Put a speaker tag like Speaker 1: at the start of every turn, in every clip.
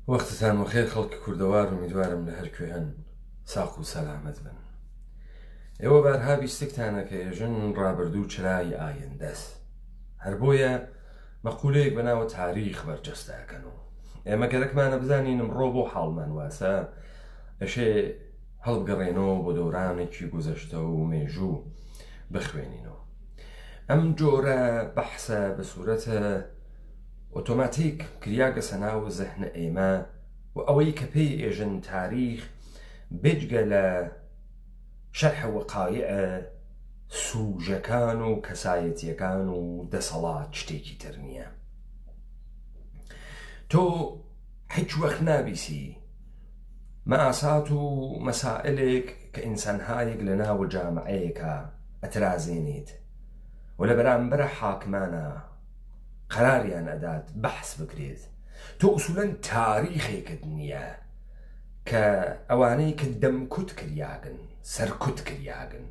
Speaker 1: وەختتان وەخێر خەڵکی کوردەوار و میدوارم لە هەرکوێ هەن ساق و سەلامەت بن. ئێوە بارها بیستێکتانە کە ێژن ڕابردوو چرای ئایندەست، هەر بۆیە مەقولەیەک بەناوە تاریخ بەرجەستاکەن و ئێمە گەرەکمانە بزانین ئەمڕۆ بۆ حاڵمان واسە ئەشێ هەڵبگەڕێنەوە بۆ دەورانێکی گوزەشتە و مێژوو بخوێنینەوە. ئەم جۆرە بەحسە بە سوورەتە ئۆتۆماتیک کریاگە سەناو زەهنە ئێمە و ئەوەی کە پێی ئێژن تاریخ بێجگە لە شەرحە وەقایعە سوژەکان و کەسایەتیەکان و دەسەڵات شتێکی تر نییە. تۆ هیچ وەخت نابیسی مەئاسات و مەسائلێک کە ئینسانهایەک لە ناوە جامعەیەکە ئەترازێنێت و لە بەرامبەرە حاکمانە قەراریان ئەدات بەحس بکرێت. تۆ ئوسوولەن تاریخێکت نییە کە ئەوانەی کە دەمکوت کریاگن، سەرکوت کریاگن،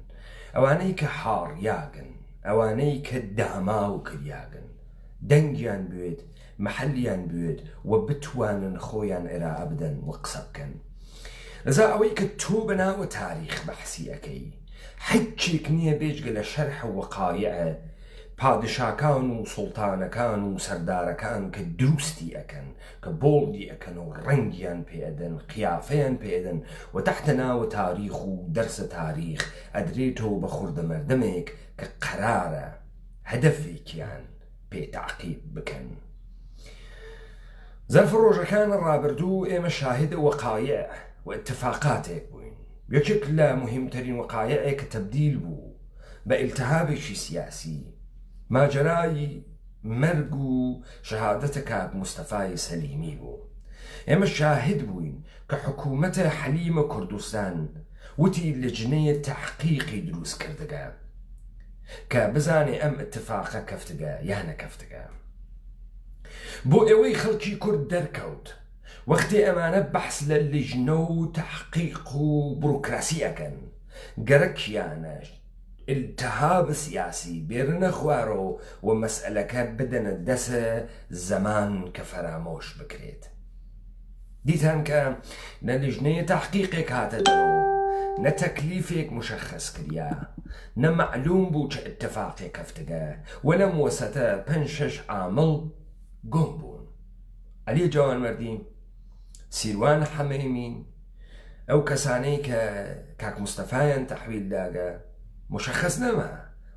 Speaker 1: ئەوانەی کە حاڕیاگن، ئەوانەی کە داماو کریاگن، دەنگیان بوێت، مەحەلیان بوێت و بتوانن خۆیان ئێرائە بدەن و قسە بکەن. لەذا ئەوەی کە تۆ بەناوە تاریخ بەحسی ئەەکەی هیچێک نییە بێجگە لە شەرحە وەقایعە پادشاکان و سوڵتانەکان و سەردارەکان کە دروستی ئەەکەن، کە بۆڵدی ئەەکەن و ڕەنگیان پێدەن، قیافەیان پێدەن و تەحتە ناوە تاریخ و دەرسە تاریخ ئەدرێتەوە بە خوردە مەردەمێک کە قەرارە هەدەفێکیان پێتعقیب بکەن. زەرفە ڕۆژەکان ڕابردوو ئێمە شاهدە وەقایع و اتفاقاتێک بووین. یەکێک لە مهمترین وەقایعێک کە تەبدیل بوو بە ئیلتهابێکی سیاسی ماجرای مەرگ و شەهادەتە کاک مستەفای سەلیمی بوو. ئێمە شاهد بووین کە حکوومەتە حەلیمە کوردستان وتی لجنەیە تەحقیقی دروست کردگە کە بزانێ ئەم اتفاقە کەفتگە یان نەکەفتگە. بۆ ئێوەی خەڵکی کورد دەرکەوت وەختی ئەمانە بەحس لە لجنە و تەحقیق و بروکراسی ئەکەن، گەرەکیانە التهاب سیاسی بێرنە خوارەوە و مەسئلەکە بدەنە دەسە زەمان کە فەرامۆش بکرێت. دیتان کە نە لیژنەیە تەحقیقێک هاتە دەرەوە، نە تەکلیفێک مشەخەس کریا، نە مەعلوم بوو چه اتفاقێک کەفتگە و لەم وەسەتە 5-6 عامڵ گۆم بوون. عەلی جوانمەردی، سیروان حەمەیمی، ئەو کەسانەی کە کاک مستەفایان تەحویل داگە مشخص نەما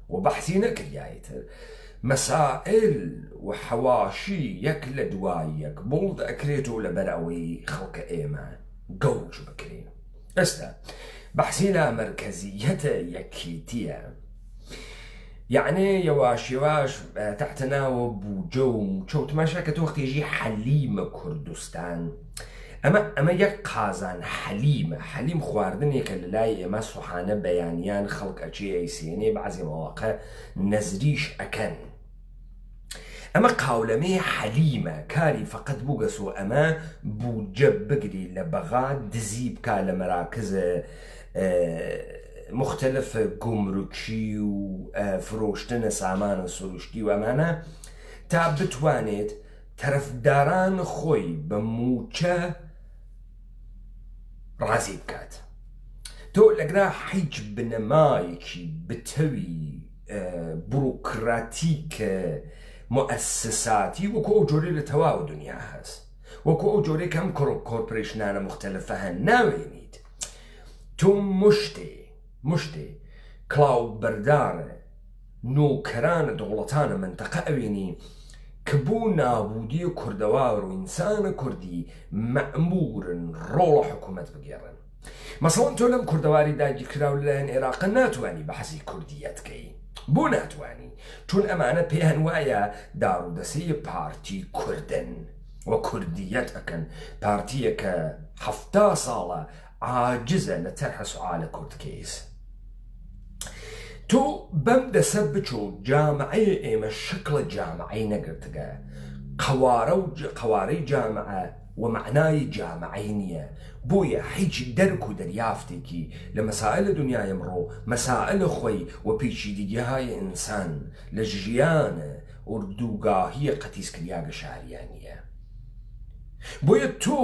Speaker 1: و بەحسی نەکریایتر مەسائل و حەواشی یەک لە دوای یەک بڵد ئەکرێتەوە لەبەر ئەوەی خەڵکە ئێمە گەوج بکرێن. ئێستا بەحسی لا مەرکەزیەتە یەکێتیە، یعنی یەواش یەواش تەحتە ناوە بووجە و چەوتماشە کە تۆ وەختێژی حەلیمە کوردستان، ئەمە یەک قازان حەلیمە. حەلیم خواردنێکە لە لای ئێمە سوحانە بەیانیان خەڵک ئەچێ ئەیسێنێ بەعزی مەواقع نەزریش ئەکەن. ئەمە قاولەمەی حەلیمە، کاری فەقەت بووگەسۆ ئەمە بووجە بگری لە بەغا دزی بکا لە مەراکزە مختلف گومرکی و فرۆشتنە سامانە سروشتی و ئەمانە تا بتوانێت تەرەفداران خۆی بە موچە ڕازی بکات. تۆ لەگرا هیچ بنەمایەکی بتەوی بروکراتیکە مؤسساتی وەکو ئەو جۆرەی لە تەواو دنیا هەست، وەکو ئەو جۆرەی کەم کۆرپۆرێشنانە مختلفە هەن ناوێنیت. تۆ مشتێ کڵاو بەردارە نۆکەرانە دەوڵەتانە منتەقە ئەوێنی کە بوو نابودی کوردەوار و ئینسانە کوردی مەئمورن ڕۆڵە حکوومەت بگێڕن. مەسەڵەن تۆ لەم کوردەواری داگیرکراو لەلایەن عێراق ناتوانی بەحەسی کوردیەتکەی. بۆ ناتوانی؟ چون ئەمانە پێیان وایە داڕودەسەی پارتی کوردن و کوردیەت ئەکەن، پارتیە کە 70 ساڵە عاجزە لە تەرحە سوعالە کوردکەیس. تۆ بەم دەسە بچۆ جامعەیە ئێمە شکڵە جامعەی نەگرتگە، قەوارەی جامعە و معنای جامعەی نییە. بۆیە هیچ دەرک و دەریافتێکی لە مەسائلە دنیای ئەمڕۆ، مەسائلە خۆی و پیچیدگیهای ئینسان لە ژیانە ئوردوگاهیە قەتیسکریاگە شاریانیە. بۆیە تۆ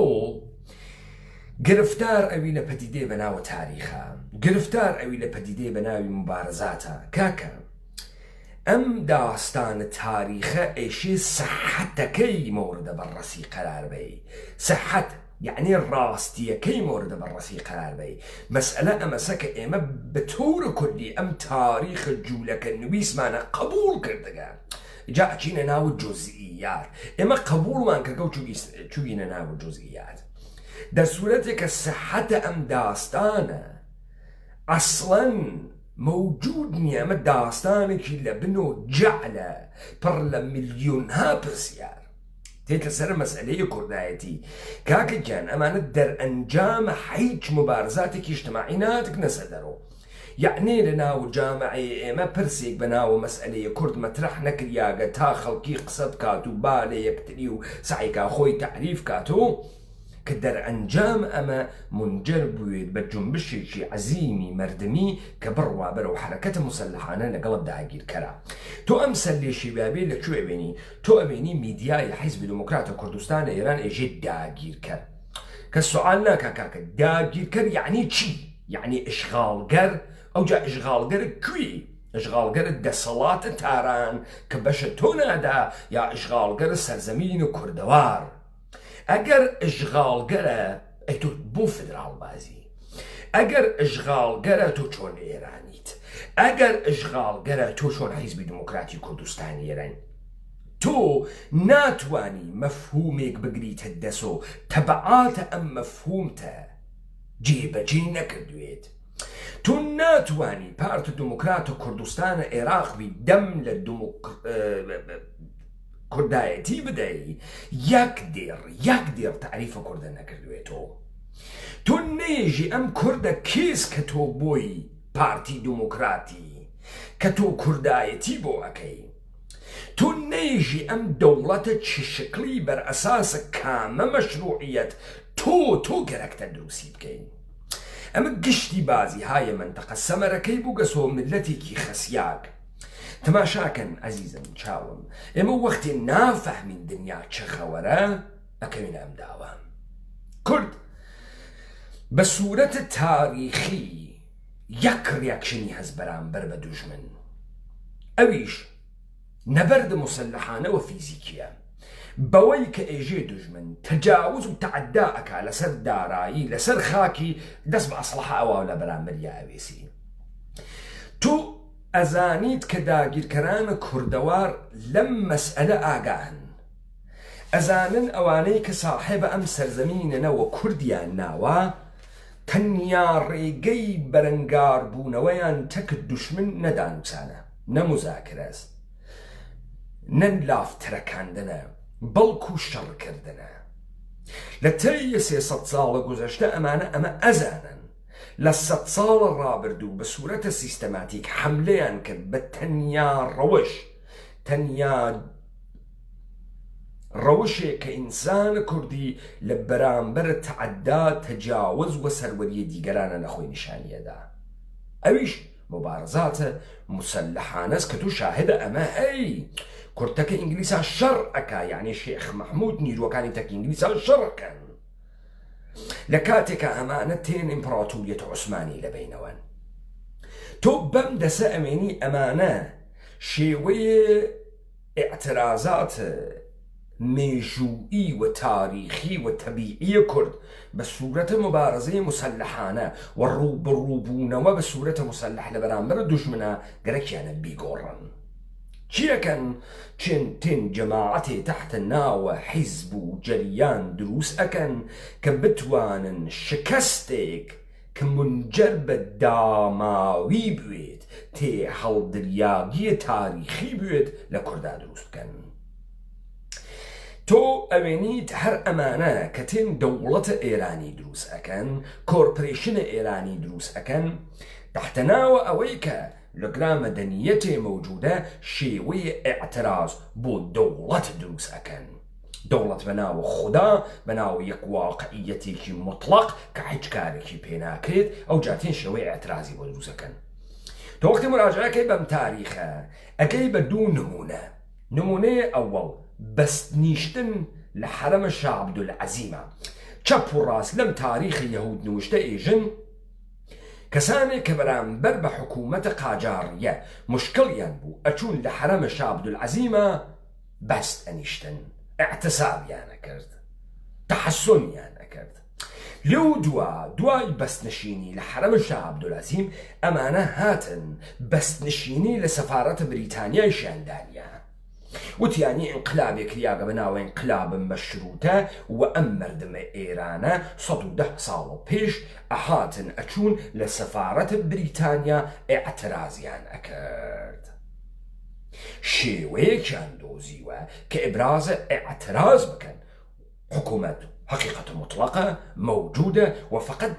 Speaker 1: گرفتار ئەوی لە پەدیدێ بە ناوە تاریخە، گرفتار ئەوی لە پەدیدێ بە ناوی مبارزاتە. کاکە ئەم داستانە تاریخە ئێشێ سەحەتەکەی مۆردە بەڕەسی قەرار بێ، سەحەت یعنی ڕاستیەکەی مۆردە بەڕەسی قەرار بێ. مەسئلە ئەمەسە کە ئێمە بە تۆرە کوردی ئەم تاریخە جوولەکە نویسمانە قبول کردگە جا ئەچینە ناو جزئیات، ئێمە قبولمان کردگە و چووینە ناو جزئیات. دەسوورەتێک کە سەحەتە ئەم داستانە ئەسڵەن موجود نییە، ئەمە داستانێکی لە بن و جەعلە پڕ لە میلیۆنها پرسیار تێکە سەر مەسئلەی کوردایەتی. کاکە گیان ئەمانە دەرئەنجامە هیچ مبارزاتێکی اجتماعی ناتکنە سەدەرەوە. یعنی لە ناو جامعی ئێمە پرسێک بە ناو مەسئلەی کورد مەترەح نەکریاگە تا خەڵکی قسەت کات و با لە یەکتری و سعیکا خۆی تعریف کاتەوە کە دەرئەنجام ئەمە منجەر بوێت بە جنبشێکی عەزیمی مەردمی کە بڕوا بەرەو حرەکەتە موسەلحانە لەگەڵت داگیرکەرە. تۆ ئەم سەرلێشی بابێ لەکوێ ئەبێنی؟ تۆ ئەبێنی میدیای حیزبی دموکراتە کوردستانە ئێران ئێژێ داگیرکەر. کە سوال ناکا کاکە داگیرکەر یعنی چی؟ یعنی ئشغالگەر. ئەوجا ئشغالگەر کوێ؟ ئشغالگەرە دەسەڵاتە تاران کە بەشە تۆ نادا، یا ئشغالگەرە سەرزەمین و کوردەوار؟ ئەگەر ئشغالگەرە ئەی تۆ بۆ فدرال بازی، ئەگەر ئشغالگەرە تۆ چۆن ئێرانیت، ئەگەر ئشغالگەرە تۆ چۆن حیزبی دموکراتی کوردستانی ئێران. تۆ ناتوانی مەفهومێک بگریتە دەسۆ تەبعاتە ئەم مەفهومتە جێبەجێ نەکردوێت. تۆ ناتوانی پارتە دموکراتە کوردستانە عێراق بی دەم لە کوردایەتی بدەی یەک دێر تعریفە کوردە نەکردوێتەوە. تۆ نێژی ئەم کوردە کێس کە تۆ بۆی پارتی دموکراتی کە تۆ کوردایەتی بۆ ئەەکەی. تۆ نێژی ئەم دەوڵەتە چ شکلی بەر ئەساسە کامە مەشروعیەت تۆ گەرەکتە دروستی بکەین. ئەمە گشتی بازی هایە منتەقە سەمەرەکەی بوو گەسۆ ملەتێکی خەسیاک. تەماشاکەن عەزیزم چاوم، ئێمە وەختێ نافەهمین دنیا چه خەوەرە ئەکەوین ئەم داوە. کورد بە سوورەتە تاریخی یەک ڕیاکشنی هەست بەرامبەر بە دوژمن، ئەویش نەبەردە موسەلحانە و فیزیکیە. بەوەی کە ئێژێ دوژمن تەجاوز و تەعەدا ئەکا لەسەر دارایی لەسەر خاکی دەست بە ئەسلحە ئەوە لە بەرامبەریە ئەوێسی. تۆ ئەزانیت کە داگیرکەرانە کوردەوار لەم مەسئلە ئاگاهن، ئەزانن ئەوانەی کە ساحێبە ئەم سەرزەمینەوە کوردیان ناوە تەنیا ڕێگەی بەرەنگار بوونەوەیان تەکت دوشمن نەدانوسانە، نەموزاکرەست، نەن لافترەکاندنە، بەڵکو شەڕکردنە. لە تەیە 300 ساڵە گوزەشتە ئەمە ئەزانن لە 100 ساڵە ڕابردوو بە سوورەتە سیستەماتیک حملەیان کرد بە تەنیا ڕەوشێک کە ئینسانە کوردی لە بەرامبەر تەعەدا تەجاوز و سەروەریە دیگەرانە نەخۆی نیشانیەدا. ئەویش مبارزاتە موسەلحانەس کە تو شاهدە ئەمە هەی کورتەکە ئینگلیسا شەڕ ئەکا، یعنی شێخ مەحموود نیروەکانی تەک ئینگلیسا شەڕەکەن لە کاتێکە ئەمانە تێن ئیمپراتوریەتە عوسمانی لەبینەوەن. تۆ بەم دەسە ئەمێنی ئەمانە شێوەیە ئێعترازات مێژوئی و تاریخی و تەبیعی کورد بە سوورەتە مبارزەی موسەلحانە و ڕووبڕووبوونەوە بە سوورەتە موسەلح لە بەرامبەر دوژمنە گەرەکیانە بیگۆڕن. چیەکەن؟ چێن جەماعەتێ تەحتە ناوە حیزب و جەریان دروست ئەکەن کە بتوانن شکەستێک کە منجەر بە داماوی بوێت تێ هەڵدریاگیە تاریخی بوێت لە کووردا دروست بکەن. تۆ ئەوێنیت هەر ئەمانە کە تێن دەوڵەتە ئێرانی دروست ئەکەن، کۆرپۆرێشنە ئێرانی دروست ئەکەن، تەحتە ناوە ئەوەی کە لە گرامەدەنیەتێ مەوجودە شێوەیە ئێعتراز بۆ دەوڵەت دروست ئەکەن. دەوڵەت بەناوە خوددا، بەناوە یەک واقعیەتێکی مطلق کە هیچ کارێکی پێ ناکرێت، ئەو جاتێن شێوەیە ئێعترازی بۆ دروست ئەکەن. تۆ وەختی مراجعەکەی بەم تاریخە ئەگەی بە دوو نمونەیە ئەوەڵ بەستنیشتن لحرم شاه عەبدولعەزیمە چەپ و ڕاست لەم تاریخی یەهود نوشتە ئێژن کەسانێک کە بەرامبەر بە حکوومەتە قاجاریە مشکڵیان بوو ئەچوون لە حرەمە شاه عەبدولعەزیمە بەست ئەنیشتن ئەعتسابیانە کرد تەحەسسونیان ئەکرد لەو دوای بەستنشینی لە حرەمە شاه عەبدولعەزیم ئەمانە هاتن بەستنشینی لە سەفارەتە بریتانیایشیان دانیا وتیانی ئینقلابێک کریاگە بە ناوی ئینقلاب مەشروتە و ئەم مەردمە ئێرانە 110 ساڵ پێش ئەهاتن ئەچوون لە سەفارەتە بریتانیا ئێعترازیان ئەکرد شێوەیەکیان دۆزیوە کە ئێبرازە ئێعتراز بکەن حکوومەت حقیقەت مطلقە موجودە و فقط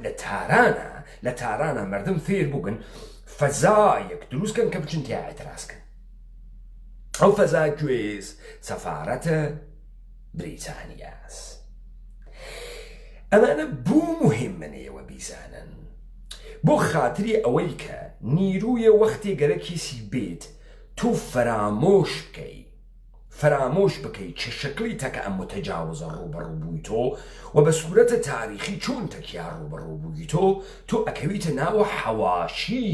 Speaker 1: لە تارانە مردم فێر بووگن فەزایەک دروستکەن کە بچن تیا ئێعترازکەن ئەو فەزای کوێز سەفارەتە بریتانیاس ئەمانە بوو مهمەنەوە بیزانن بۆ خاتری ئەوەی کە نیرویە وەختی گەرەکیسی بێت تو فرامۆش بکەی چه شکلی تەکە ئەم متەجاوزە ڕوبەڕوو بووی تۆ و بە سوورەتە تاریخی چۆن تەکیا ڕوبەڕوو بووی تۆ ئەکەویتە ناوە حەواشی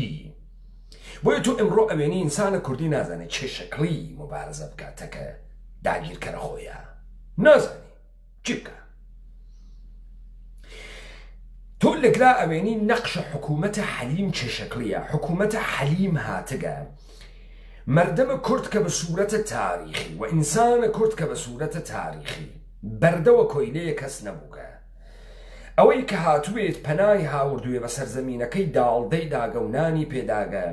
Speaker 1: بۆیە تۆ ئەمڕۆ ئەوێنی ئینسانە کوردی نازانێت چه شکلی مبارزە بکات تەکە داگیرکەرە خۆیە نازانی چی بکە تۆ لەگرا ئەوێنی نەقشە حکوومەتە حەلیم چه شکلیە حکوومەتە حەلیم هاتگە مردم کورد کە بە سوورەتە تاریخی و ئینسانە کورد کە بە سوورەتە تاریخی بەردەوە کۆیلەیە کەس نەبووگە ئەوەی کە هاتووێت پەنای هاوردوێ بە سەرزەمینەکەی داڵدەی داگەونانی پێداگە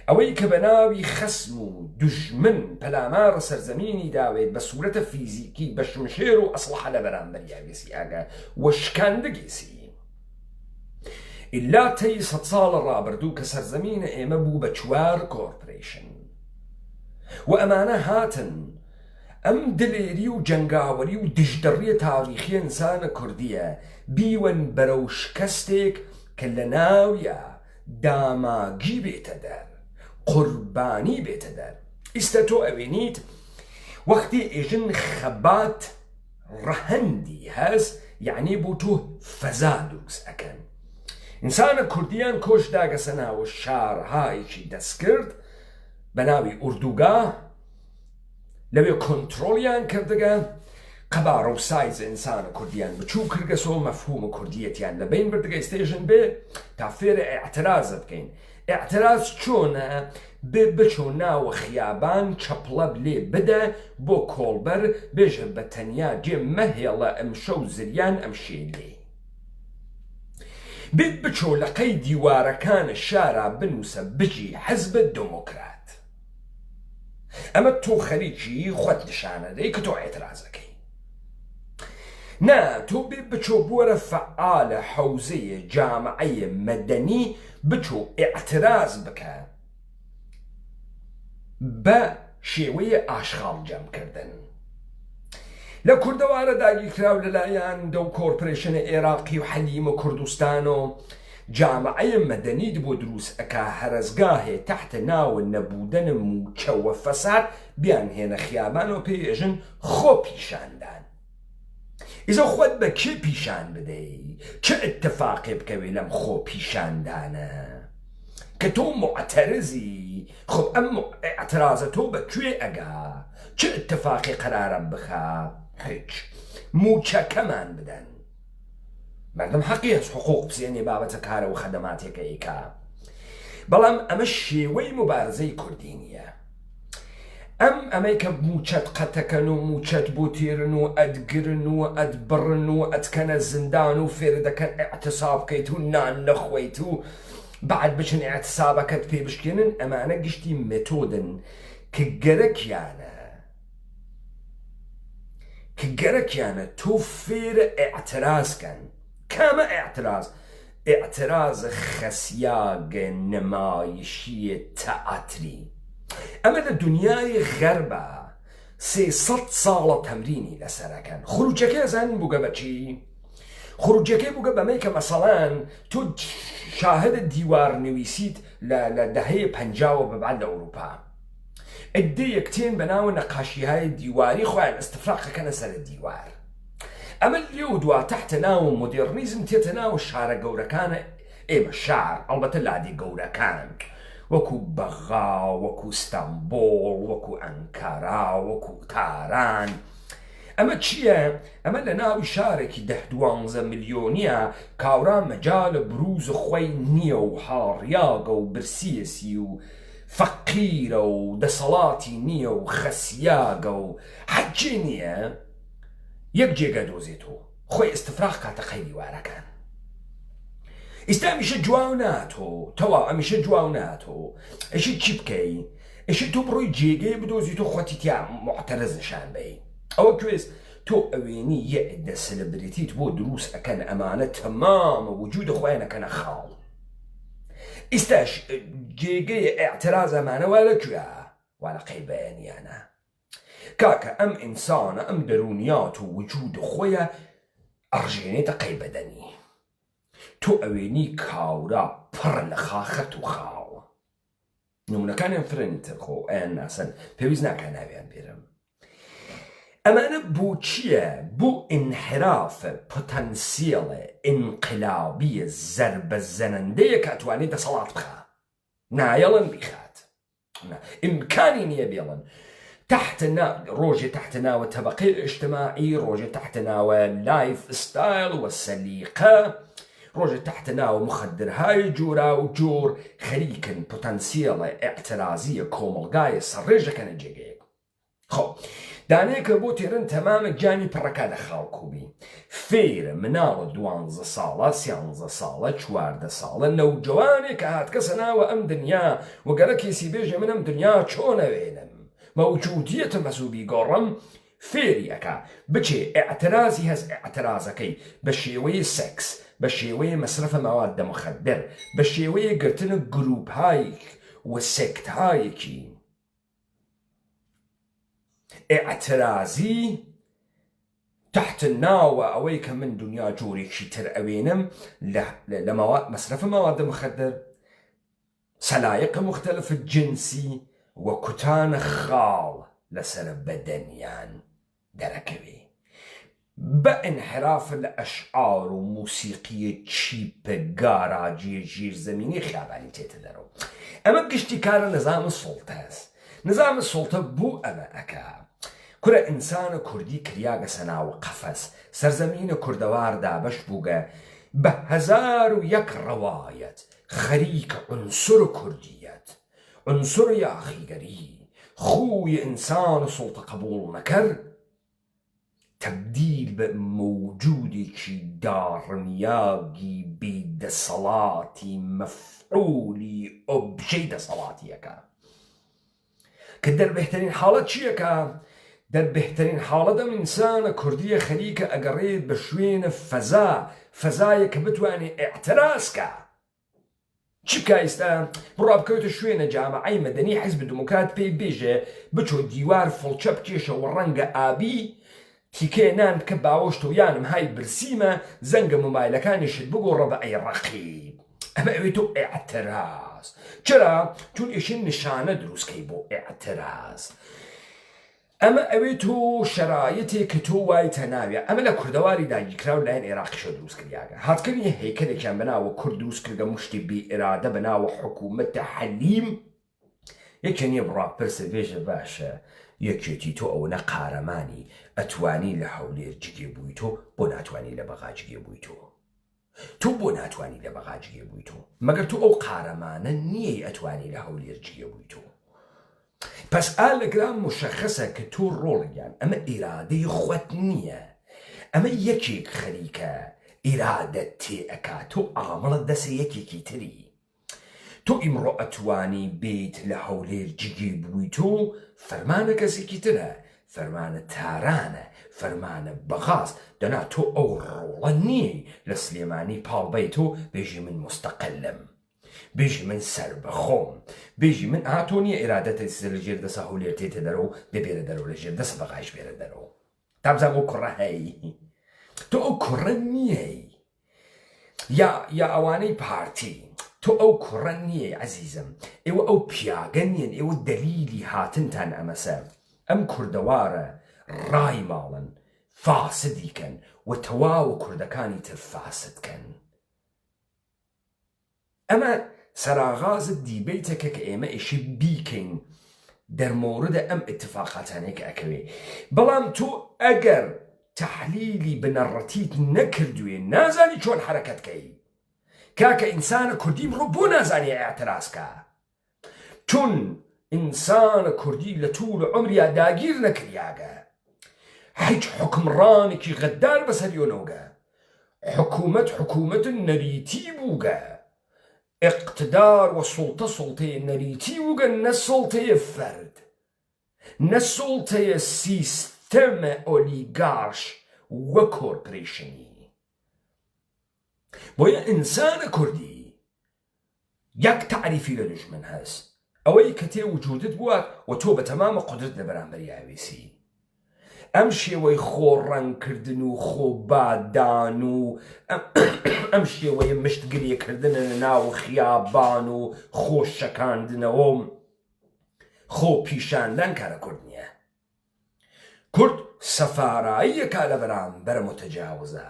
Speaker 1: ئەوەی کە بە ناوی خەسم و دوژمن پەلامارە سەرزەمینی داوێت بە سوورەتە فیزیکی بە شمشێر و ئەسلحە لە بەرامبەریا گەسی ئاگە و شکاندە گێسی ئیلا تەی 100 ساڵە ڕابردوو کە سەرزەمینە ئێمە بوو بە 4 کۆرپۆرێشن و ئەمانە هاتن ئەم دلێری و جەنگاوەری و دژدەڕیە تاریخی ئینسانە کوردیە بیوەن بەرەو شکەستێک کە لە ناویە داماگی بێتە دەر قوربانی بێتە دەر ئیستا تۆ ئەوێنیت وەختی ئێژن خەبات ڕەهەندی هەست یعنی بۆ تۆ فەزا دروست ئەکەن ئینسانە کوردیان کۆش داگەسە ناوە شارهایکی دەست کرد بە ناوی ئوردوگا لەوێ کۆنتڕۆلیان کردگە قەبارە و سایز ئینسانە کوردیان بچوو کردگەسەوە مەفهومە کوردیەتیان لە بین بردگە ئێستێژن بێ تا فێرە ئێعترازە بکەین ئێعتراز چۆنە بچۆ ناوە خیابان چەپڵە لێ بدە بۆ کۆڵبەر بێژە بە تەنیا جێ مەهێڵە ئەم شەو زریان ئەم شێلێ بێت بچۆ لەقەی دیوارەکانە شارا بنووسە بجی حەزبە دۆمۆکرات ئەمە تۆ خەریکی خۆت نیشانە دەی کە تۆ ئێعترازەکەی نا تۆ بێ بچۆ بوەرە فەعالە حەوزەیە جامعەیە مەدەنی بچۆ ئێعتراز بکە بە شێوەیە ئاشغاڵ جەمکردن لە کوردەوارە داگیرکراو لەلایەن دەو کۆرپۆرێشنە عێراقی و حەلیم و کوردستان و جامعەیە مەدەنیت بۆ دروست ئەکا هەرزگاهێ تەحتە ناوە نەبوودنە موچەوە فەساد بیان هێنە خیابان و پێژن خۆ پیشاندان ئیزە خۆت بە کێ پیشان بدەی چه ئەتتەفاقێ بکەوێ لەم خۆ پیشاندانە کە تۆ معتەرزی خۆ ئەم ئێعترازە تۆ بەکوێ ئەگا چه ئەتتەفاقی قەرارە بخە هیچ موچەکەمان بدەن مردم حەقی هەست حقوق بزێنێ بابەتە کارە و خەدەماتێکە ئیکا بەڵام ئەمە شێوەی مبارزەی کوردی نییە ئەمەی کە موچەت قەتەکەن و موچەت بۆ تێرن و ئەدگرن و ئەدبڕن و ئەتکەنە زندان و فێر دەکەن ئێعتساب بکەیت و نان نەخۆیت و بعد بچن ئێعتسابەکەت پێ بشکێنن ئەمانە گشتی مێتۆدن کە گەرەکیانە تۆ فێرە ئێعترازکەن کامە ئێعتراز خەسیاگە نەمایشیە تەعاتری ئەمە لە دنیای غەربە 300 ساڵە تەمرینی لەسەرەکەن خروجەکە زانین بووگە بەچی؟ خروجەکەی بووگە بەمەی کە مەسەڵەن تۆ شاهدە دیوار نوویسیت لە دەهەیە 50 بەبعد لە ئەوروپا ئەدەیەکتێن بە ناوە نەقاشیهای دیواری خۆیان ئەستفراقەکەنە سەر دیوار ئەمە لێو دوا تحتە ناو مۆدێرنیزم تێتە ناو شارە گەورەکانە ئێمە شار ئەڵبەتە لادی گەورەکان وەکو بەغا وەکو ستامبۆڵ وەکو ئەنکارا وەکو تاران ئەمە چییە؟ ئەمە لە ناوی شارێکی 10-12 ملیۆنیە کاورا مەجالە بروز خۆی نییە و هاڕیاگە و برسیەسی و فەقیرە و دەسەڵاتی نییە و خەسیاگە و حەجێ نییە یەک جێگە دۆزێتەوە خۆی ئستفراغ کاتە خەیری وارەکان ئێستا ئەمیشە جواو ناتۆ تەواو ئەمیشە جواو ناتۆ ئەشی چی بکەی؟ ئەشی تۆ بڕۆی جێگەی بدۆزیتۆ خۆتی تیا معتەرز نیشان بەی ئەوە کوێز تۆ ئەوێنی یە عدە سلبریتیت بۆ دروست ئەکەن ئەمانە تەمامە وجودە خۆیان ئەکەنە خاڵ ئێستاش جێگەی ئێعتراز ئەمانە وا لەکوێە؟ وا لە قەیبەیانیانە کاکە ئەم ئینسانە ئەم دەرونیات و وجود خۆیە ئەڕژێنێتە قەیبەدەنی تۆ ئەوێنی کاورا پڕ لە خاخەت و خاڵ نمونەکانیان فرێنی ترخۆ ئەیان ناسن پێویست ناکە ناویان بێرم ئەمانە بۆ چییە؟ بۆ ئینحرافە پۆتەنسیێڵە ئینقلابیە زەربەزەنەندەیە کە ئەتوانێت دەسەڵات بخات نایەڵن بیخات ئیمکانی نییە بێڵن ڕۆژێ تحتە ناوە تەبەقەی ئیجتماعی ڕۆژێ تحتە ناوە لایف ستایل وە سەلیقە ڕۆژێ تحتە ناوە مخدرهای جۆرا و جۆر خەریکن پۆتەنسیێڵە ئێعترازیە کۆمەڵگایە سەرڕێژەکەنە جێگەیەک خۆ دانەیەکە بۆ تێرن تەمامە گیانی پڕەکە لە خاڵکوبی فێرە مناڵە 12 ساڵە 13 ساڵە 14 ساڵە نەوجوانێک کە هاتکەسە ناوە ئەم دنیا وەگەرە کێسی بێژە من ئەم دنیا چۆنەوێنم مەوجودیەتە مەسوبی گۆڕم فێری ئەکا بچێ ئێعترازی هەز ئێعترازەکەی بە شێوەیە سەکس بە شێوەیە مەسرفە مەوادە مخدر بە شێوەیە گرتنە گروپهایەک و سێکتهایەکی ئێعترازی تحت ناوە ئەوەی کە من دنیا جۆرێکی تر ئەوێنم لە مەسرفە مەوادە مخدر سەلایق مختلف جنسی و کوتانە خاڵ لەسەر بەدەنیان دەرەکەوێ بە ئینحراف لە ئەشعار و موسیقیە چیپە گاراجیە ژیرزەمینی خیابانی تێتە دەرەوە ئەمە گشتی کارە نظامە سوڵتە هەست نظامە سوڵتە بوو ئەمە ئەکا کورە ئینسانە کوردی کریاگە سەناوە قەفەس سەرزەمینە کوردەوار دابەش بووگە بە 1001 ڕەوایەت خەریکە عنسر کوردیەت عنصر یاخیگەری خوی ئینسان و سوڵتە قبول نەکرد تبدیل بە موجودێکی داڕنیاگی بێدەسەڵاتی مەفعولی ئۆبژەی دەسەڵاتیەکە کە دەربهترین حاڵەت چیەکە؟ دەربهترین حاڵەت ئەم ئینسانە کوردیە خەریکە ئەگەڕێت بە شوێنە فەزایە کە بتوانێت ئێعترازکە چی بکە ئێستا بڕوا بکەوێتە شوێنە جامەعەی مەدەنی حیزب دموکرات پێی بێژێ بچۆ دیوار فڵچە بکێشەوە ڕەنگە ئابی تیکێ نان بکە باوەشت و یانم های برسیمە زەنگە مۆبایلەکانیشت بگۆڕە بە ئەی ڕەقیب ئەمە ئەوێتۆ ئێعتراز چرا؟ چون ئێشین نیشانە دروستکەی بۆ ئێعتراز ئەمە ئەوێتۆ شەرایەتێک کە تۆ وای تەناویە ئەمە لە کوردەواری داگیرکراو لایەن عێراقیشە دروست کردیاگە هاتکردنی هەیکەلێکیان بەناوە کورد دروست کردگە مشتی بێ ئێرادە بەناوە حکوومەتە حەلیم یەکێ نییە بڕا پرسە بێژە باشە یەکێتی تۆ ئەو نە قارەمانی ئەتوانی لە هەولێر جگێ بووی تۆ بۆ ناتوانانی لە بەغا جگێ بووی تۆ بۆ ناتوانی لە بەغا جگێ بووی تۆ مەگەر تۆ ئەو قارەمانە نییە ئەتوانی لە هەولێر جگێ بووی تۆ پس ئالەگرام مشخصە کە تۆ ڕۆڵیان ئەمە ئیرادەی خۆت نییە ئەمە یەکێک خەریکە ئیرادەت تێ ئەکا تۆ ئامەڵە دەسە یەکێکی تری تۆ ئیمڕۆ ئەتوانی بیت لە هەولێر جگێ بووی تۆ فەرمانە کەسێکی ترە فەرمانە تارانە فەرمانە بەغاز دەنا تۆ ئەو ڕۆڵە نییە لە سلێمانی پاڵبەی تۆ بێژی من مستەقلم بێژی من سەر بەخۆم بێژی من ئاتۆ نییە ئێرادەتە سەر لە ژێر دەسە هەولێر تێتە دەرەوە بێبێرە دەرەوە لە ژێر دەسە بەغاش بێرە دەرەوە تابزان ئەو کوڕە هەی تۆ ئەو کوڕە نییەی یا ئەوانەی پارتی تۆ ئەو کوڕە نییە عەزیزم ئێوە ئەو پیاگە نیەن ئێوە دەلیلی هاتنتان ئەمەسە ئەم کوردەوارە ڕای ماڵن فاسدیکەن و تەواو کوردەکانی تر فاسدکەن. ئەمە سەراغازت دیبەیتەکە کە ئێمە ئیشی بیکەین دەرمۆردە ئەم اتفاقاتانەیە کە ئەکەوێ. بەڵام تۆ ئەگەر تەحلیلی بنەڕەتیت نەکردوێ نازانی چۆن حرەکەتکەی. کاکە ئینسانە کوردی بڕۆ بۆ نازانی ئاعترازکە، چون ئینسانە کوردی لە توول عمریا داگیر نەکریاگە، هیچ حکمڕانێکی غەدار بەسەریۆنەوەگە، حکوومەت نەریتی بووگە، اقتدار و سڵتەیە نەریتی بووگە، نە سڵتەیە فەرد، نە سڵتەیە سیستەمە ئۆلیگارش وە کۆرپۆریشنی. بۆیە ئینسانە کوردی یەک تعریفی لە دوژمن هەست، ئەوەی کە تێ وجودت بووە و تۆ بە تەمامە قودرت لە بەرامبەری ئاوێسی. ئەم شێوەی خۆڕەنگکردن و خۆبادان و ئەم شێوەیە مشتگرێکردنە لە ناو خیابان و خۆشەکاندنەوە و خۆ پیشاندان کارە کورد نییە. کورد سەفاراییەکە لە بەرامبەر متەجاوزە،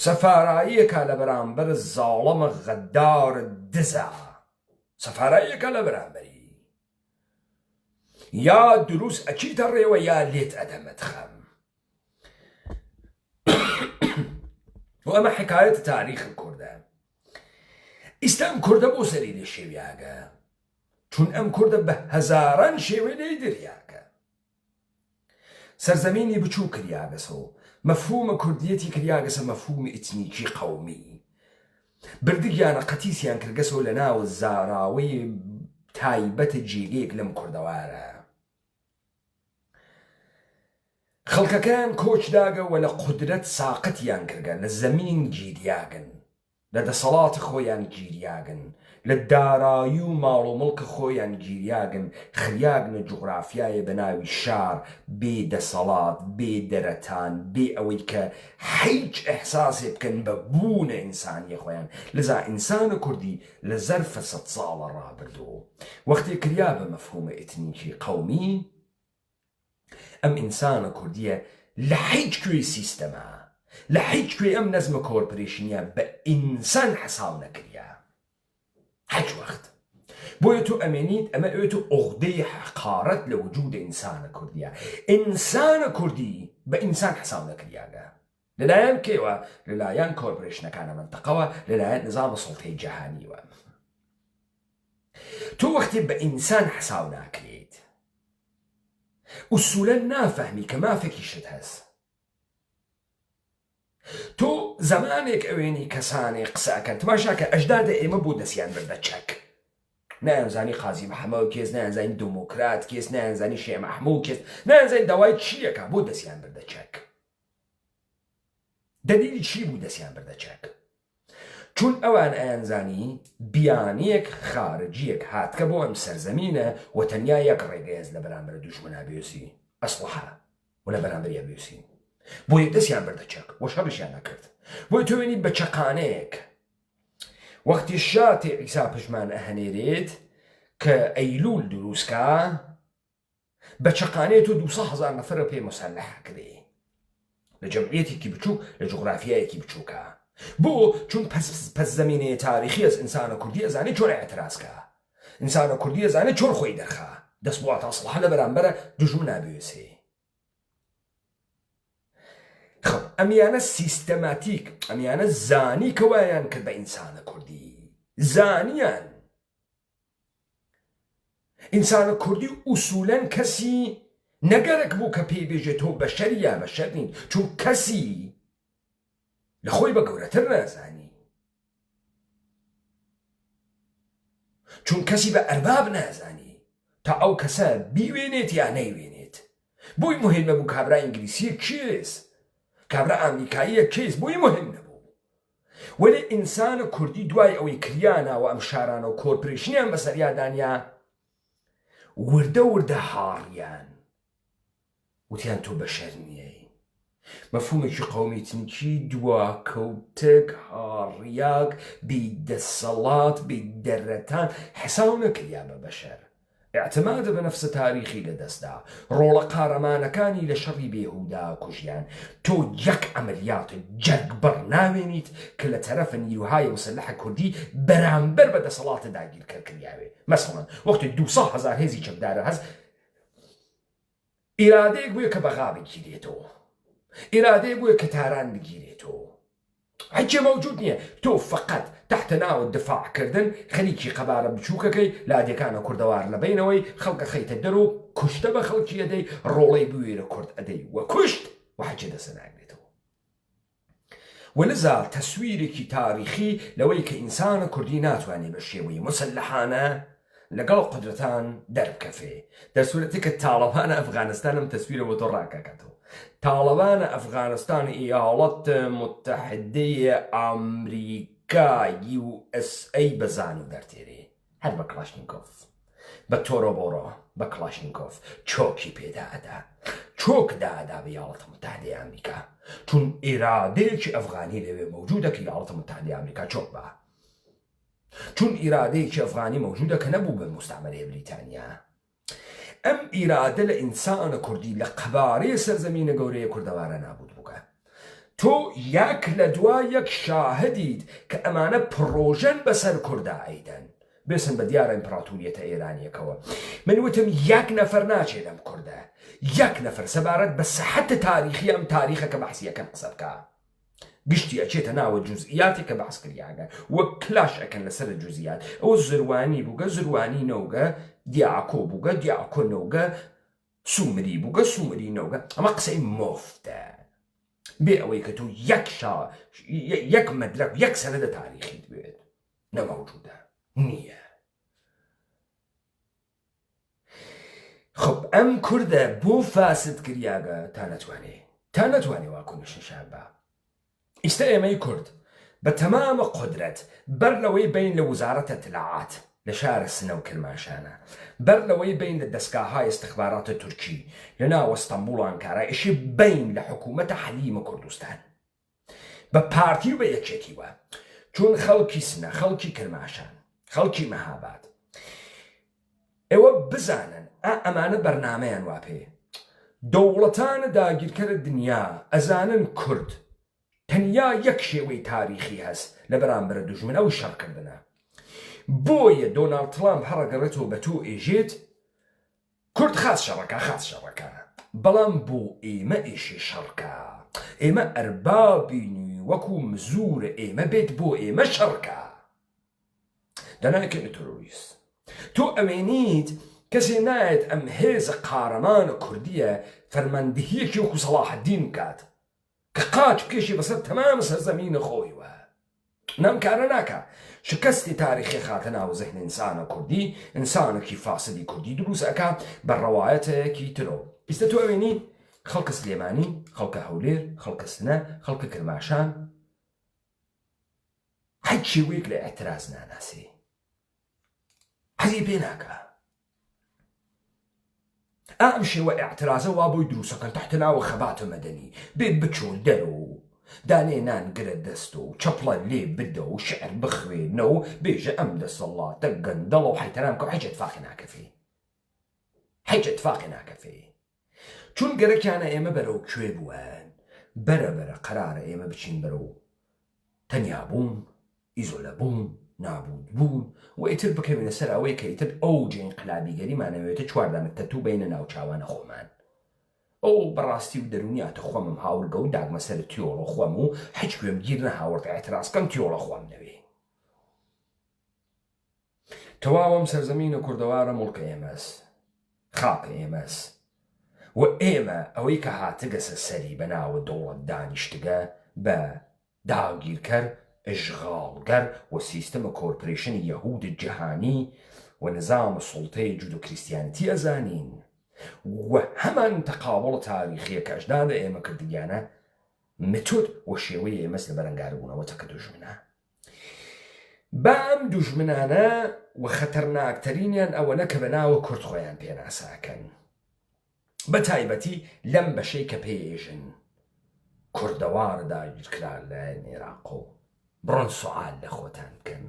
Speaker 1: سەفاراییەکە لە بەرامبەر زاڵەمە غەدار دزە، سەفاراییەکە لە بەرامبەری یا دروست ئەچیتە ڕێوە یا لێت ئەدەمەت خەم. و ئەمە حکایەت تاریخی کوردە. ئێستا ئەم کوردە بۆ سەری لێ شێویاگە، چون ئەم کوردە بە هەزاران شێوەی لێی دەریاکە. سەرزەمینی بچوو کریاگەسەوە، مەفهومە کوردیەتی کریاگەسە مەفهومی ئیتنیکی قەومی. بردگیانە قەتیسیان کردگەسەوە لە ناو زاراوەی تایبەتە جێگەیەک لەم کوردەوارە. خەڵکەکان کۆچداگە و لە قودرەت ساقەتیان کردگە، لە زەمین گیریاگن، لە دەسەڵاتی خۆیان گیریاگن، لە دارایی و ماڵ و مڵکە خۆیان گیریاگن، خریاگنە جوغرافیایە بە ناوی شار، بێ دەسەڵات، بێ دەرەتان، بێ ئەوەی کە هیچ ئەحساسێ بکەن بە بوونە ئینسانی خۆیان. لەذا ئینسانە کوردی لە زەرفە 100 ساڵە ڕابردووە وەختێ کریا بە مەفهومە ئیتنیکی قەومی. ئەم ئینسانە کوردیە لە هیچ کوێی سیستەمە، لە هیچ کوێ ئەم نەزمە کۆرپۆریشنیە بە ئینسان حەساو نەکریا هیچ وەخت. بۆیە تۆ ئەمێنیت ئەمە ئەوێت و عوقدەی حەقارەت لە وجودە ئینسانە کوردیە. ئینسانە کوردی بە ئینسان حەساو نەکریاگە، لەلایەن کێوە؟ لەلایەن کۆرپۆریشنەکانە مەنتەقەوە، لەلایەن نظامە سڵتەی جەهانیوە. تۆ وەختی بە ئینسان حەساو ناکرێت ئوسوولەن نافەهمی کە مافێکیشت هەست. تۆ زەمانێک ئەوێنی کەسانێک قسەکەن تماشاکە ئەجدادە ئێمە بۆ دەستیان بردە چەک، نایانزانی قازی محەمەد کێس، نایانزانی دموکرات کێس، نایانزانی شێع مەحموود کێس، نایانزانی داوای چیەکە بۆ دەستیان بردە چەک. دلیلی چی بوو دەستیان بردە چەک؟ چون ئەوان ئەیانزانی بیانیەک خارجیەک هاتکە بۆ ئەم سەرزەمینە و تەنیا یەک ڕێگەیەز لە بەرامبەر دوژمنە بێوسی ئەسڵحە و لە بەرامبەریە بێوسی. بۆ یەک دەستیان بردە چەک و شەڕیشیان نەکرد. بۆی تۆ وێنی بە چەقانەیەک وەختی شاتی عیسا پژمان ئەهەنێرێت کە ئەیلول دروستکە، بە چەقانەیە تۆ 200,000 نەفرە پێ مەسەلەح کرێ لە جەمعیەتێکی بچووک لە جوغرافیایەکی بچووکە. بۆ چون پس زەمینەیە تاریخی ئەس ئینسانە کوردی ئەزانێت چۆن ئەعترازکە، ئینسانە کوردی ئەزانێت چۆن خۆی دەرخا، دەست بۆ ئەسڵحە لە بەرامبەرە دوژمنە بێوسێ. خب ئەمیانە سیستەماتیک، ئەمیانە زانی کەوایان کرد بە ئینسانە کوردی، زانیان. ئینسانە کوردی ئوسوولەن کەسی نەگەرەک بوو کە پێی بێژێت تۆ بەشەری یا بەشەر نین، چون کەسی لە خۆی بە گەورەتر نازانی، چون کەسی بە ئەرباب نازانی تا ئەو کەسە بیوێنێت یا نەیوێنێت. بۆی مهمە بوو کابرا ئینگلیسیە کێس، کابرا ئەمریکاییە کێس، بۆی مهم نەبوو. وەلی ئینسانە کوردی دوای ئەوەی کریانەوە ئەم شارانە و کۆرپۆریشنیان بەسەریادانیا وردە وردە هاڕیان وتیان تۆ بەشەر نییە. مەفهومێکی قەومی تنکی دواکەوتێک هاڕیاک بێ دەسەڵات بێ دەرەتان حەساو نەکریا بە بەشەر. اعتماد بە نەفسە تاریخی لەدەستدا ڕۆڵە قارەمانەکانی لە شەڕی بێهودا کوژیان تۆ یەک ئەمەلیات جەرگ بەڕناوێنیت کە لە تەرەفە نیروهای مسلحە کوردی بەرامبەر بە دەسەڵاتە داگیرکەر کردیاوێ مەسەڵەن وەختی 200,000 هێزی چەکدارە هەست ئیرادەیەک بووە کە بەغا بگیرێتەوە ئیرادەیەک بووە کە تاران بگیرێتەوە هیچ موجود نییە تۆ فقط تحت ناو دفاعکردن خەریکی قەبارە بچووکەکەی لادەکانە کوردەوار لە بینەوەی خەڵکە خەیتە دەرۆ کوشتە بە خەڵکی ئەدەی ڕۆڵەی بوێرە کورد ئەدەی وە کوشت و حەجە دەسەناگرێتەوە وەلذا تەسویرێکی تاریخی لەوەی کە ئینسانە کوردی ناتوانێت بە شێوەی مسلحانە لەگەڵ قدرەتان دەربکەفێ دەسوورەتی کە تاڵەبانە ئەفغانستانم تەسویرە بۆ تۆ ڕاکەکەتەوە تاڵەبانە ئەفغانستان ئیاڵەت متحدەیە ئەمریکا USA بەزان و دەرتێرێ هەر بە کلاشنیکۆف بە تۆرۆبۆڕۆ بە کلاشنیکۆف چۆکی پێدادا چۆکدادا بە ئیاڵەتە متحدەی ئەمریکا چون ئیرادەیەکی ئەفغانی لەوێ مەوجودە کە ئیاڵەتە متحدەی ئەمریکا چۆک بە چون ئیرادەیەکی ئەفغانی مەوجودە کە نەبوو بە مستعمەرەی بریتانیا ئەم ئیرادە لە ئینسانە کوردی لە قەبارەی سەرزەمینە گەورەیە کوردەوارە نابوود بووکە تۆ یەک لە دوای یەک شاهدیت کە ئەمانە پرۆژەن بەسەر کووردا ئەیدەن بێسن بە دیارە ئیمپراتوریەتە ئێرانیەکەوە من وتم یەک نەفەر ناچێت لەم کووردە یەک نەفەر سەبارەت بە سەحەتە تاریخی ئەم تاریخە کە بەحسیەکەم قسە بکە گشتی ئەچێتە ناوە جوزئیاتی کە بەحس کردیاگە وەک کلاش ئەکەن لەسەر جوزئیات ئەو زروانی بووگە زروانی نەوگە دیاکۆ بووگە دیاکۆ نەوگە سومری بووگە سومری نەوگە ئەمە قسەی مۆفتە بێ ئەوەی کە تۆ یەک مەدرک یەک سەنەدە تاریخیت بێت نەمەوجودە نییە خب ئەم کووردە بۆ فاسد کریاگە تا نەتوانێ واکوونشنشان بە ئیستا ئێمەی کورد بە تەمامە قدرەت بەر لەوەی بین لە وزارەتە اطلاعات لە شارە سنە و کرماشانە بەر لەوەی بین لە دەستگاهای استخباراتە تورکی لە ناو ئەستەمبوڵ و ئەنکارا ئیشی بین لە حکوومەتە حەلیمە کوردستان بە پارتی و بە یەکێتیوە چون خەڵکی سنە خەڵکی کرماشان خەڵکی مەهاباد ئێوە بزانن ئەمانە بەرنامەیان واپێ دەوڵەتانە داگیرکەرە دنیا ئەزانن کورد تەنیا یەک شێوەی تاریخی هەست لە بەرامبەر دوژمنە و شەڕکردنە بۆیە دۆناڵد ترامپ هەڕەگەڕێتەوە بە تۆ ئێژێت کورد خاس شەڕەکە بەڵام بۆ ئێمە ئێشێ شەڕکە ئێمە ئەربابینی وەکو مزورە ئێمە بێت بۆ ئێمە شەڕکە دەناکەنە تۆرۆریست تۆ ئەوێنیت کەسێ نایەت ئەم هێزە قارەمانە کوردیە فەرماندەهیەکی وەکو سەڵاحەدین بکات کە قاچ بکێشی بەسەر تەمام سەرزەمینە خۆیوە نامکارە ناکە شکستی تاریخی خاتە ناو زەهنە ئینسانە کوردی ئینسانێکی فاسدی کوردی دروست ئەکا بە ڕەوایەتێکی ترۆ ئیستا تۆ ئەوێنی خەڵکە سلێمانی خەڵکە هەولێر خەڵکە سنە خەڵکە کرماشان هیچ شێوەیەک لە ئەتراز ناناسی حەزی پێ ناکە ئەم شێوە ئەعترازە وا بۆی دروستەکەن تحت ناوە خەباتە مەدەنی بێت بچۆن دەرەوە دانێ نانگرە دەست و چەپڵە لێ بدە و شعر بخوێنەوە بێژە ئەم دەسەڵاتە گەندەڵە و حیتەرام کە هیچ اتفاقی ناکەفێ چون گەرەکیانە ئێمە بەرەو کوێ بووەن بەرە قەرارە ئێمە بچین بەرەو تەنیا بوون ئیزۆلە بوون نابود بوون و ئیتر بکەوێنە سەر ئەوەی کە ئیتر ئەو جێنقلابیگەریمانەوێتە چواردانە تەتوو بینە ناو چاوانە خۆمان ئەو بەڕاستی و دەرونیاتە خۆمم هاورگە و داگمە سەر تیۆڵە خۆم و هیچ گوێم گیر نەهاوەڕ ئەتراسکەم تیۆڵە خۆم نەوێ تەواوەم سەرزەمینە کوردەوارە موڵکە ئێمەس خاکە ئێمەس و ئێمە ئەوەی کە هاتگەسە سەری بە ناوە دەوڵەت دانیشتگە بە داگیرکەر ئشغاڵگەر و سیستەمە کۆرپۆریشنی یەهود جیهانی و نظام سوڵتەی جودو کریستیانیتی ئەزانین و هەمان تەقابڵ تاریخیە کە ئەجدادە ئێمە کردیانە متۆد و شێوەی ئێمەس لە بەرەنگاربوونەوەتە کە دوژمنە بەم دوژمنانە و خەتەرناکترینیان ئەوەنە کە بەناوە کورد خۆیان پێناساکەن بە تایبەتی لەم بەشەی کە پێژن کوردەوار داگیرکرا لە عێراق و بڕۆن سوعال لە خۆتان بکەن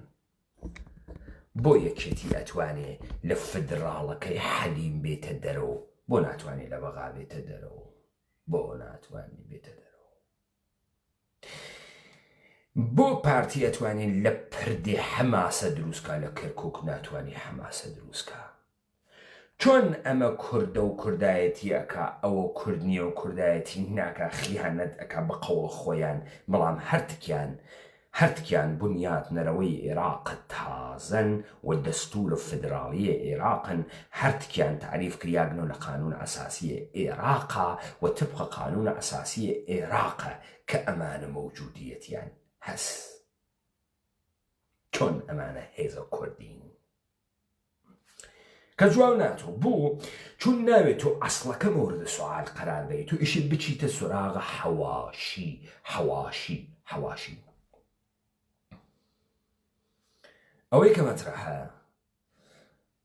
Speaker 1: بۆ یەکێتی ئەتوانێ لە فدراڵەکەی حەلیم بێتە دەرەوە بۆ ناتوانێت لە بەغا بێتە دەرەوە بۆ ناتوانێت بێتە دەرەوە بۆ پارتی ئەتوانێت لە پردێ حەماسە دروستکە لە کەرکک ناتوانێت حەماسە دروستکە چۆن ئەمە کوردە و کوردایەتی ئەکا ئەوە کورد نییە و کوردایەتی ناکە خیانەت ئەکا بە قەوڵ خۆیان بەڵام هەرتکیان بنیاد نەرەوەی عێراقت تازن و دەستور فدراڵیە عێراقن هەرتکیان تعریف کریاگنەوە لە قانون ئەساسی عێراقا و طبق قانون ئەساسی عێراقە کە ئەمانە مەوجودیەتیان هەست چۆن ئەمانە هێزە کوردین کە جواب ناتۆ بوو چون ناوێت تۆ ئەسڵەکە مورد سوال قرار بێت و ئیشت بچیتە سوراغە حەواشی ئەوەی کە مەترەحە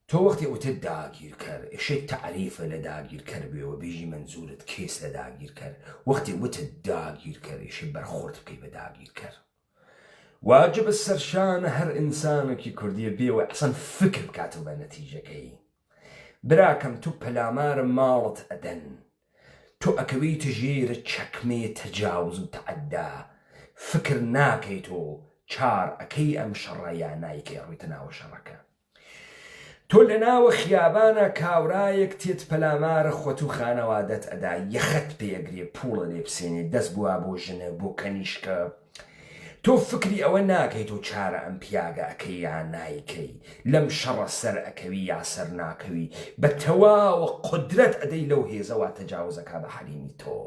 Speaker 1: تۆ وەختی ئەوتێت داگیرکەر ئێشەی تعریفە لە داگیرکەر بێەوە بێژی منزورت کێس لە داگیرکەر وەختی وتت داگیرکەر ئێشەی بەرخۆرد بکەی بە داگیرکەر واجبە سەرشانە هەر ئینسانێکی کوردیە بێوە ئەسەن فکر بکاتەوە بە نەتیجەکەی براکەم تو پەلامارە ماڵت ئەدەن تۆ ئەکەویتە ژێرە چەکمێ تەجاوز و تەعەدا فکر ناکەیت و چار ئەکەی ئەم شەڕە یا نایکەی ڕوویتە ناوە شەڕەکە تۆ لە ناوە خیابانە کاورایەک تێت پەلامارە خۆت و خانەوادەت ئەدا یەخەت پێگرێ پوڵە لێ بسێنێ دەست بووە بۆ ژنە بۆ کەنیشکە تۆ فکری ئەوە ناکەیت و چارە ئەم پیاگە ئەکەی یا نایکەی لەم شەڕە سەر ئەکەوی یا سەر ناکەوی بە تەواوە قودرەت ئەدەی لەو هێزەوە تەجاوزەکە بە حەلیمی تۆ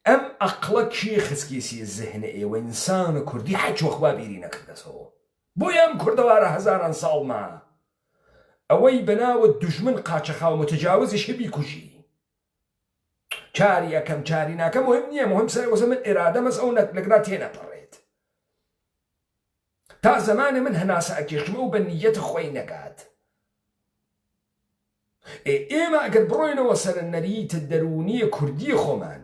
Speaker 1: ئەم ئەقڵە کێ خسکێسی زەهنە ئێوە ئینسانە کوردی حەج وەخوا بیری نەکردەسەوە بۆیە ئەم کوردەوارە هەزاران ساڵما ئەوەی بەناوە دوژمن قاچەخاو متەجاوزیشی بیکوژی چاری ئەەکەم چاری ناکەم مهم نییە مهم سەرۆزە من ئێرادەمەس ئەو لەگرا تێنەپەڕێت تا زەمانە من هەناسە ئەکێشمە و بە نیەتە خۆی نەگات ئێمە ئەگەر بڕۆینەوە سەرنەریتە دەرونیە کوردی خۆمان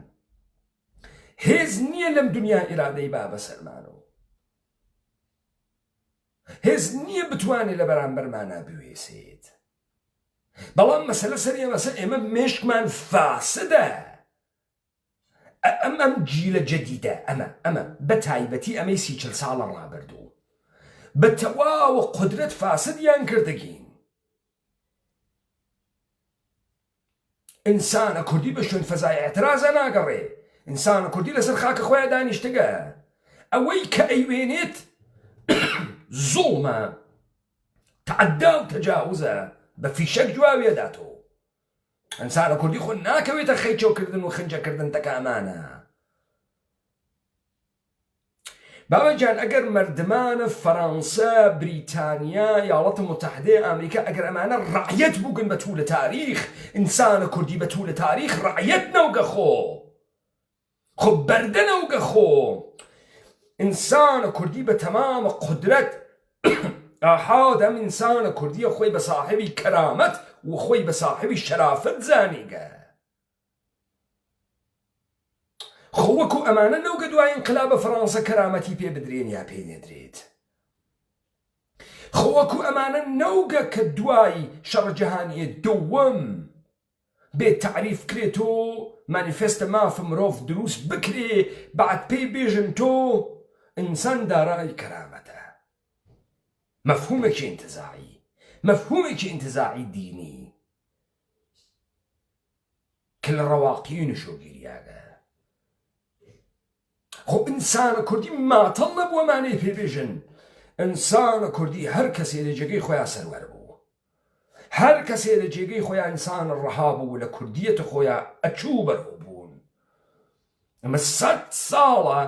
Speaker 1: هێز نییە لەم دنیا ئێرادەی با بەسەرمانەوە هێز نییە بتوانێت لە بەرامبەرمانە بوێسێت بەڵام مەسەلە سەر ئێمە مێشکمان فاسدە ئەم جیلە جەدیدە ئەمە بە تایبەتی ئەمەی 30 ساڵە ڕابردوو بە تەواوە قودرەت فاسدیان کردەگین ئینسانە کوردی بە شوێن فەزای ئێترازە ناگەڕێ ئینسانە کوردی لەسەر خاکە خۆیان دانیشتگە ئەوەی کە ئەیوێنێت زوڵمە تەعەدا و تەجاوزە بە فیشەک جواوێداتەوە ئینسانە کوردی خۆ ناکەوێتە خەیچەوکردن و خنجەکردن تەکامانە بابەجان ئەگەر مردمانە فەڕەنسا بریتانیا یاڵەتە متحدەی ئەمریکا ئەگەر ئەمانە ڕعیەت بووگن بە توولە تاریخ ئینسانە کوردی بە توولە تاریخ ڕعیەت نەوگە خۆ بەردە نەوگە خۆ ئینسانە کوردی بە تەمامە قودرەت ئاحاد ئەم ئینسانە کوردیە خۆی بە ساحبی کەرامەت و خۆی بە ساحبی شەرافەت زانیگە خۆ وەکو ئەمانە نەوگە دوای ئینقلابە فەڕەنسا کەرامەتی پێ بدرێن یا پێ نێدرێت خۆ وەکو ئەمانە نەوگە کە دوای شەڕە جەهانیە دووەم بێت تعریف کرێت و مانیفێستە مافە مرۆڤ دروست بکرێ بعد پێی بێژن تۆ ئینسان دارای کەرامەتە مەفهومێکی ئینتزاعی دینی کە لە ڕەواقی نشۆگیریاگە خۆ ئینسانە کوردی ماتەڵ نەبووەمانەی پێبێژن ئینسانە کوردی هەر کەسێ لە جێگەی خۆیان سەروەر بوو هەر کەسێ لە جێگەی خۆیان ئینسانە ڕەها بوو لە کوردیەتە خۆیان ئەچوو بەرەو بوون ئەمە 100 ساڵە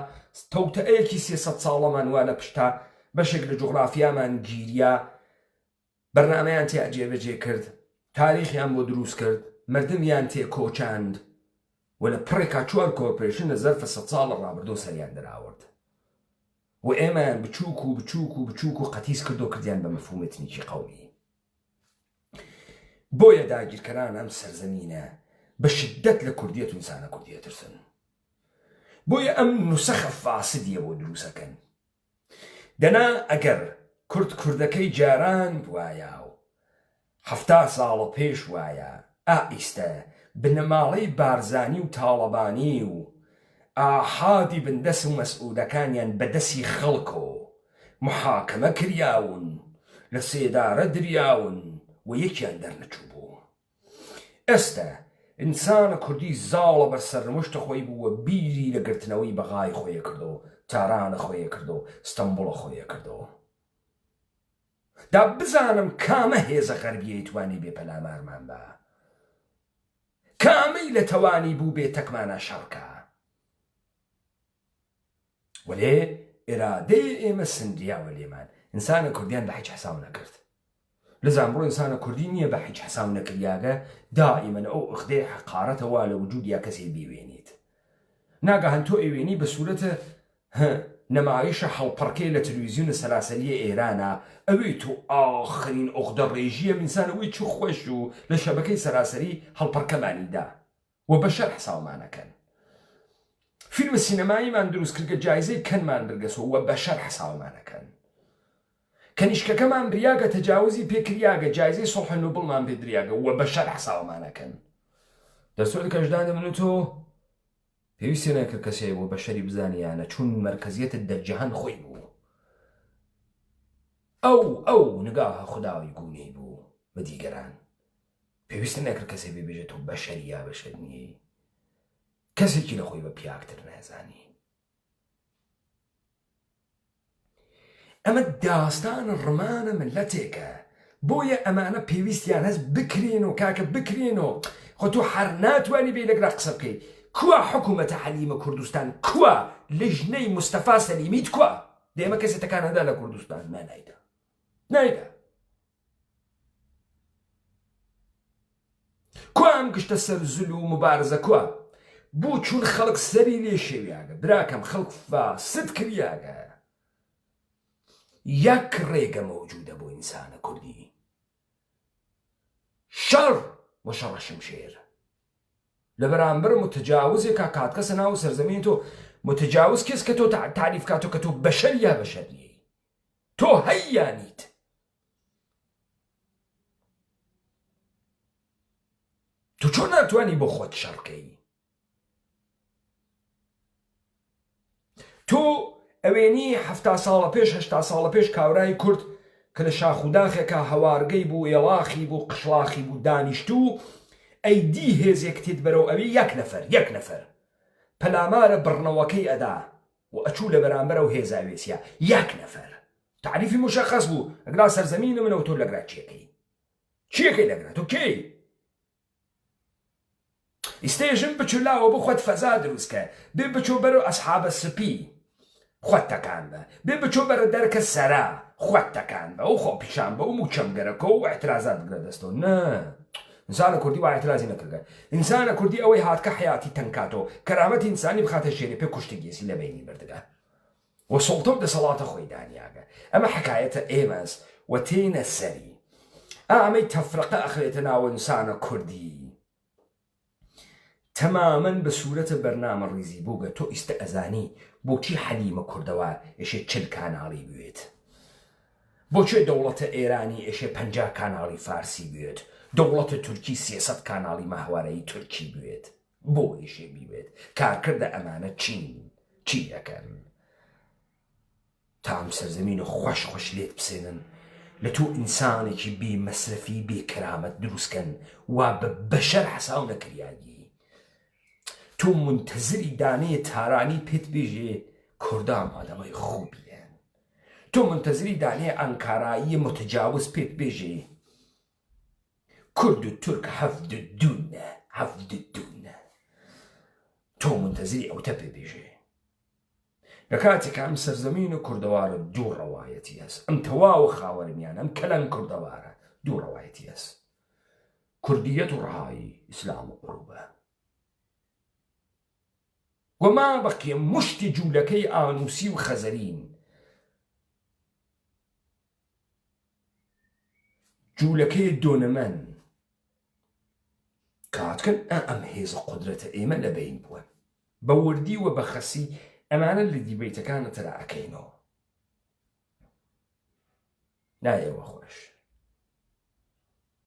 Speaker 1: تەوتەیەکی 300 ساڵەمان وا لە پشتا بەشێک لە جوغرافیامان گیریە بەرنامەیان تێ جێبەجێ کرد تاریخیان بۆ دروست کرد مردمیان تێ کۆچاند و لە پڕێکا چوار کۆرپۆرێشن لە زەرفە 100 ساڵە ڕابردۆ سەریان دەراوەرد و ئێمەیان بچووک و قەتیس کردو کردیان بە مەفهوم ئێتنیکی قەومی بۆیە داگیرکەران ئەم سەرزەمینە بە شدەت لە کوردیەت و ئینسانە کوردیە ترسن بۆیە ئەم نوسەخە فاسدیە بۆ دروستەکەن دەنا ئەگەر کورد کوردەکەی جاران بوایە و 70 ساڵە پێش وایە ئائیستە بنەماڵەی بارزانی و تاڵەبانی و ئاحادی بندەس و مەسئولەکانیان بەدەستی خەڵکۆ محاکەمە کریاون لە سێدارە دریاون و یەکیان دەرنەچوو بوو. ئێستا ئینسانە کوردی زاڵە بەرسەرنوشتە خۆی بووە بیری لە گرتنەوەی بەغای خۆیە کردو، تارانە خۆیە کردو، ستەمبوڵە خۆیە کردو. دا بزانم کامە هێزە غەربیە توانی بێ پەلامارمان بە، کامەی لە تەوانی بوو بێ تەکمانە شەڕکە. وەلێ ئێرادەی ئێمە سندیاوە لێمان ئینسانە کوردیان بە هیچ حساو نەکرد. لەزان بڕۆ ئینسانە کوردی نییە بە هیچ حساو نەکریاگە دائیمەن ئەو ئەخدەی حقارەتەوە لە وجودیا کەسێ بیوێنیت. ناگەهان تۆ ئەوێنی بە سوورەتە نەمایشە هەڵپەڕکەی لە تەلەڤیزیۆنە سەراسەریە ئێرانە ئەوەی تۆ ئاخرین ئۆخدە ڕێژیە ئینسانە وی چوو خۆش و لە شەبەکەی سەراسەری هەڵپەڕکەمانیدا و بەشەر حساومانەکەن. فیلمە سینەماییمان دروست کردکە جایزەی کەنمان بەرگەسەوە و بەشەر حساومانەکەن. کەنیشکەکەمان بریاگە تەجاوزی پێکریاگە جایزەی سڵح نوبڵمان پێدریاگە و بەشەر حساومانەکەن. دەستۆر کەژدانە من و تۆ پێویستێ نەکرد کەسێ بۆ بەشەری بزانیانە چون مەرکەزیەتت دەرجەهان خۆی بوو. ئەو نگاهە خوداوی گونەی بوو بە دیگەران. پێویستە نەکرد کەسێ بێبێژێت تۆ بەشەری یا بەشەر نییە. کەسێکی لە خۆی بە پیاکتر نەزانی. ئەمە داستانە ڕمانە ملەتێکە بۆیە ئەمانە پێویستیان هەست بکرێن و کاکە بکرێن و خۆ تۆ هەر ناتوانی بێ لەگرا قسە بکەی. کووە حکوومەتە حەلیمە کوردستان؟ کووە لژنەی مستەفا سەلیمیت؟ کووە دێمە کەسێتەکان هەدا لە کوردستان؟ نایدا. کووە ئەم گشتە سەر زول و مبارزە؟ کووە بوو چون خەڵک سەری لێ شێویاگە براکەم خەڵک فاسد کریاگە. یەک ڕێگە مەوجودە بۆ ئینسانە کوردی، شەڕ بۆ شەڕە شمشێر. لە بەرامبەر متجاوزێکا کات کەسە ناو سەرزەمین تۆ متجاوز کەس کە تۆ تعریف کاتۆ کە تۆ بەشەر یا بەشەر نییە، تۆ هەییانیت. تۆ چۆن ناتوانی بۆ خۆت شەڕکەی؟ تۆ ئەوێنی 70 ساڵە پێش 80 ساڵە پێش کاورای کورد کە لە شاخوداخێکە هەوارگەی بوو، ئێڵاخی بوو، قشڵاخی بوو، دانیشتوو ئەیدی هێزێکتیت بەرەو ئەوی یەک نەفەر پەلامارە بڕنەوەکەی ئەدا و ئەچوو لە بەرامبەرە و هێزاوێسیە. یەک نەفەر تعریفی مشەخەص بوو. ئەگرا سەرزەمینە منەوە تۆ لەگرا چیەکەی لەگرا تۆ کێی؟ ئیستێژم بچولاوە بۆ خۆت فەزا دروستکە، بێ بچۆ بەرەو ئەسحابە سپی خۆت تەکان بە، بێ بچۆ بەرە دەرکە سەرا خۆت تەکان بە و خۆ پیشان بە و موچەمگەرەکە و اعترازات بگرە دەستەوە. نە ئینسانە کوردی وای اعترازی نەکردە. ئینسانە کوردی ئەوەی هاتکە حیاتی تەنکاتۆ کەرامەتی ئینسانی بخاتە ژێرێ پێ کوشتگیێسی لە بینی بردگە و سڵتە و دەسەڵاتە خۆی دانیاگە. ئەمە حکایەتە ئێمەس و تێنە سەری ئەمەی تەفرەقە ئەخرێتە ناو ئینسانە کوردی تەمامەن بە سوورەتە بەرنامە ڕیزی بووگە. تۆ ئیستە ئەزانی بۆچی حەلیمە کوردەوە ئێشێ 40 کاناڵی بوێت، بۆچێ دەوڵەتە ئێرانی ئێشێ 50 کاناڵی فارسی بوێت، دەوڵەتە تورکی 300 کاناڵی ماهوارەی تورکی بوێت. بۆ ئێشێ بیوێت؟ کارکردە ئەمانە چی دەکەن تام سەرزەمین و خۆش لێت بسێنن لە تۆ ئینسانێکی بێ مەسرەفی بێ کەرامەت دروستکەن وا بە بەشەر حەساو نەکریایی. تۆ منتەزری دانەیە تارانی پێت بێژێ کوردام ئادەمەی خوبیان، تۆ منتەزری دانەیە ئەنکارایی متجاوز پێت بێژێ کورد و تورک هەفددونە. تۆ منتەزری ئەوتە پێ بێژێ. لە کاتێکە ئەم سەرزەمین و کوردەوارە دوو ڕەوایەتی هەست. ئەم تەواوە خاوەرمیان ئەم کەلەن کوردەوارە دوو ڕەوایەتی هەست: کوردیەت و ڕەهایی، ئیسلام و قوروبە. وما بەقیە مشتی جوولەکەی ئانووسی و خەزەرین، جوولەکەی دۆنەمەن کاتکن ئەم هێزە قودرەتە ئێمە لە بین بووە بە وردی و بە خەسی ئەمانە لە دیبەیتەکانە تەرا ئەکەینەوە. نایەوە خۆش.